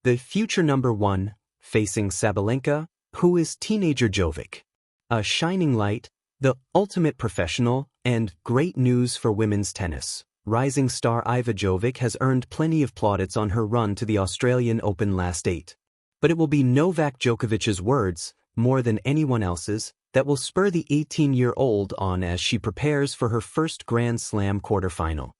The future number one, facing Sabalenka, who is teenager Jovic. A shining light, the ultimate professional, and great news for women's tennis. Rising star Iva Jovic has earned plenty of plaudits on her run to the Australian Open last 8. But it will be Novak Djokovic's words, more than anyone else's, that will spur the 18-year-old on as she prepares for her first Grand Slam quarterfinal.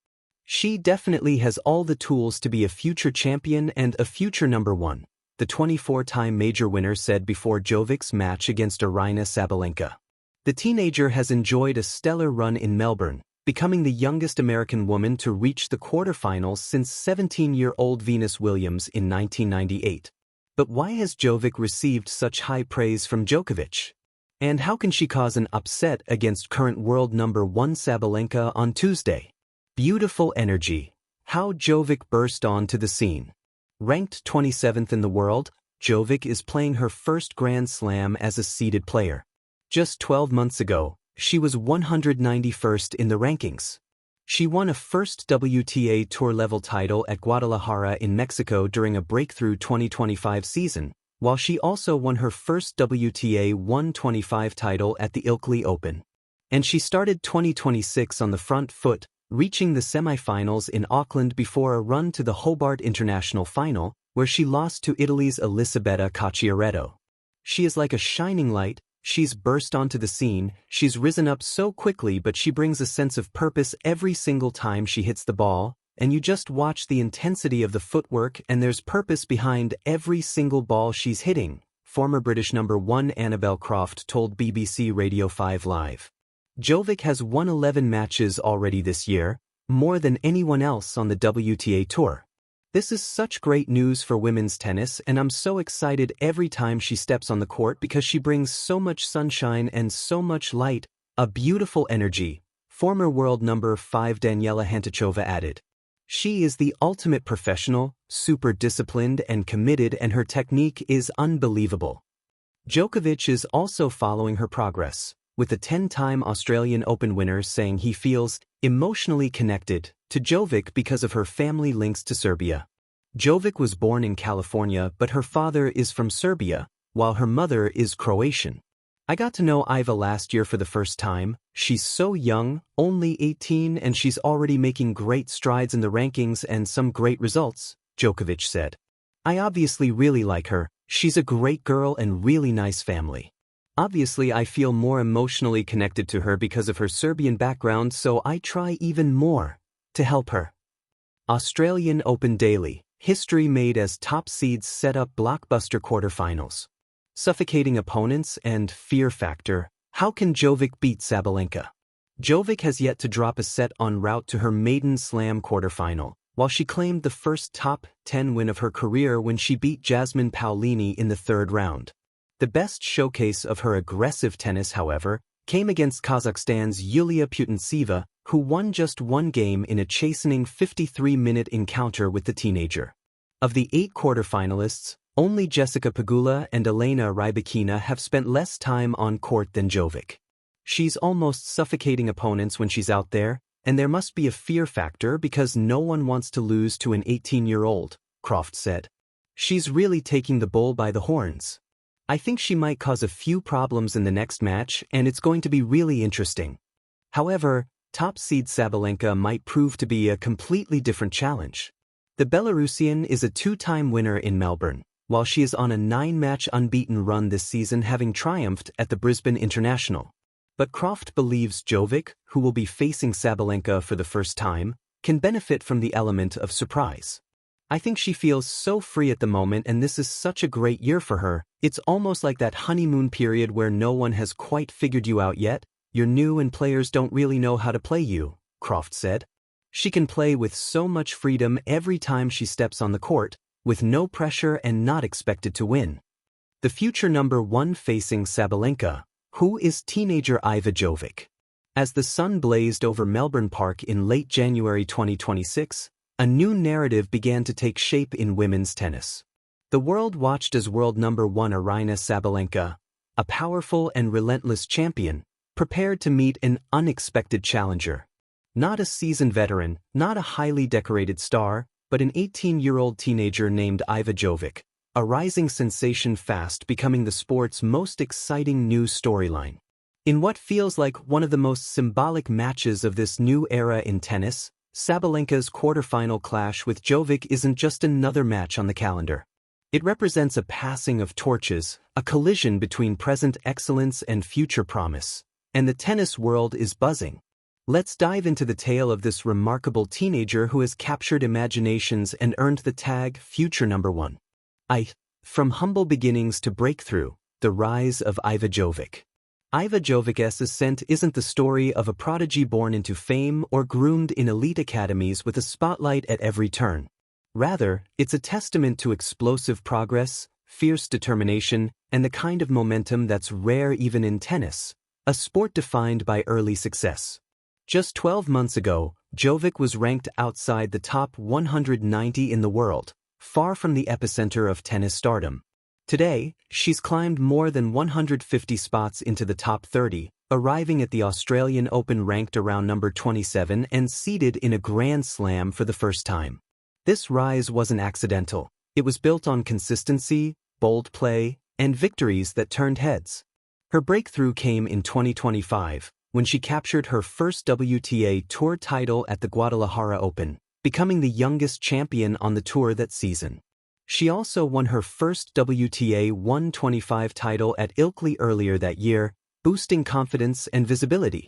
She definitely has all the tools to be a future champion and a future number one, the 24-time major winner said before Jovic's match against Aryna Sabalenka. The teenager has enjoyed a stellar run in Melbourne, becoming the youngest American woman to reach the quarterfinals since 17-year-old Venus Williams in 1998. But why has Jovic received such high praise from Djokovic? And how can she cause an upset against current world number one Sabalenka on Tuesday? Beautiful energy. How Jovic burst onto the scene. Ranked 27th in the world, Jovic is playing her first Grand Slam as a seeded player. Just 12 months ago, she was 191st in the rankings. She won a first WTA Tour-level title at Guadalajara in Mexico during a breakthrough 2025 season, while she also won her first WTA 125 title at the Ilkley Open. And she started 2026 on the front foot, reaching the semifinals in Auckland before a run to the Hobart International Final, where she lost to Italy's Elisabetta Cacciaretto. She is like a shining light. She's burst onto the scene, she's risen up so quickly, but she brings a sense of purpose every single time she hits the ball, and you just watch the intensity of the footwork and there's purpose behind every single ball she's hitting, former British number one Annabel Croft told BBC Radio 5 Live. Jovic has won 11 matches already this year, more than anyone else on the WTA Tour. This is such great news for women's tennis, and I'm so excited every time she steps on the court because she brings so much sunshine and so much light, a beautiful energy, former world number 5 Daniela Hantuchova added. She is the ultimate professional, super disciplined and committed, and her technique is unbelievable. Djokovic is also following her progress, with the 10-time Australian Open winner saying he feels emotionally connected to Jovic because of her family links to Serbia. Jovic was born in California, but her father is from Serbia, while her mother is Croatian. I got to know Iva last year for the first time. She's so young, only 18, and she's already making great strides in the rankings and some great results, Djokovic said. I obviously really like her. She's a great girl and really nice family. Obviously, I feel more emotionally connected to her because of her Serbian background, so I try even more to help her. Australian Open Daily. History made as top seeds set up blockbuster quarterfinals. Suffocating opponents and fear factor. How can Jovic beat Sabalenka? Jovic has yet to drop a set en route to her maiden slam quarterfinal, while she claimed the first top 10 win of her career when she beat Jasmine Paolini in the third round. The best showcase of her aggressive tennis, however, came against Kazakhstan's Yulia Putintseva, who won just one game in a chastening 53-minute encounter with the teenager. Of the 8 quarterfinalists, only Jessica Pegula and Elena Rybakina have spent less time on court than Jovic. She's almost suffocating opponents when she's out there, and there must be a fear factor because no one wants to lose to an 18-year-old, Croft said. She's really taking the bull by the horns. I think she might cause a few problems in the next match, and it's going to be really interesting. However, top seed Sabalenka might prove to be a completely different challenge. The Belarusian is a 2-time winner in Melbourne, while she is on a 9-match unbeaten run this season, having triumphed at the Brisbane International. But Croft believes Jovic, who will be facing Sabalenka for the first time, can benefit from the element of surprise. I think she feels so free at the moment, and this is such a great year for her. It's almost like that honeymoon period where no one has quite figured you out yet. You're new and players don't really know how to play you, Croft said. She can play with so much freedom every time she steps on the court, with no pressure and not expected to win. The future number one facing Sabalenka, who is teenager Iva Jovic. As the sun blazed over Melbourne Park in late January 2026, a new narrative began to take shape in women's tennis. The world watched as world number one Aryna Sabalenka, a powerful and relentless champion, prepared to meet an unexpected challenger. Not a seasoned veteran, not a highly decorated star, but an 18-year-old teenager named Iva Jovic, a rising sensation fast becoming the sport's most exciting new storyline. In what feels like one of the most symbolic matches of this new era in tennis, Sabalenka's quarterfinal clash with Jovic isn't just another match on the calendar. It represents a passing of torches, a collision between present excellence and future promise, and the tennis world is buzzing. Let's dive into the tale of this remarkable teenager who has captured imaginations and earned the tag Future Number One. From humble beginnings to breakthrough, the rise of Iva Jovic. Iva Jovic's ascent isn't the story of a prodigy born into fame or groomed in elite academies with a spotlight at every turn. Rather, it's a testament to explosive progress, fierce determination, and the kind of momentum that's rare even in tennis, a sport defined by early success. Just 12 months ago, Jovic was ranked outside the top 190 in the world, far from the epicenter of tennis stardom. Today, she's climbed more than 150 spots into the top 30, arriving at the Australian Open ranked around number 27 and seeded in a Grand Slam for the first time. This rise wasn't accidental. It was built on consistency, bold play, and victories that turned heads. Her breakthrough came in 2025, when she captured her first WTA Tour title at the Guadalajara Open, becoming the youngest champion on the tour that season. She also won her first WTA 125 title at Ilkley earlier that year, boosting confidence and visibility.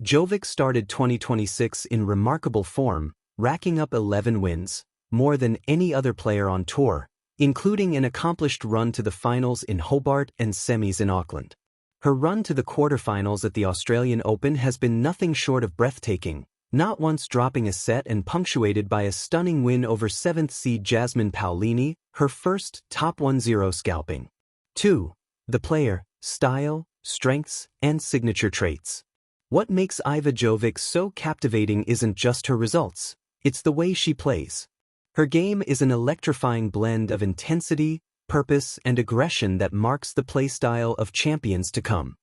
Jovic started 2026 in remarkable form, racking up 11 wins, more than any other player on tour, including an accomplished run to the finals in Hobart and semis in Auckland. Her run to the quarterfinals at the Australian Open has been nothing short of breathtaking, not once dropping a set and punctuated by a stunning win over 7th seed Jasmine Paolini, her first top 1-0 scalping. 2. The player, style, strengths, and signature traits. What makes Iva Jovic so captivating isn't just her results, it's the way she plays. Her game is an electrifying blend of intensity, purpose, and aggression that marks the playstyle of champions to come.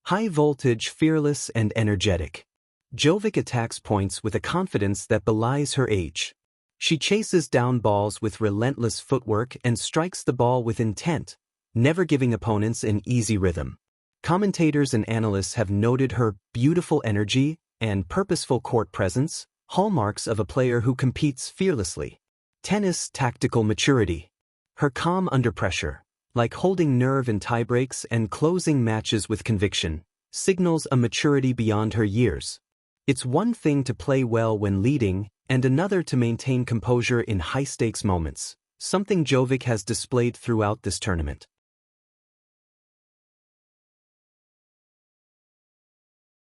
High voltage, fearless, and energetic. Jovic attacks points with a confidence that belies her age. She chases down balls with relentless footwork and strikes the ball with intent, never giving opponents an easy rhythm. Commentators and analysts have noted her beautiful energy and purposeful court presence, hallmarks of a player who competes fearlessly. Tennis tactical maturity. Her calm under pressure, like holding nerve in tiebreaks and closing matches with conviction, signals a maturity beyond her years. It's one thing to play well when leading, and another to maintain composure in high-stakes moments, something Jovic has displayed throughout this tournament.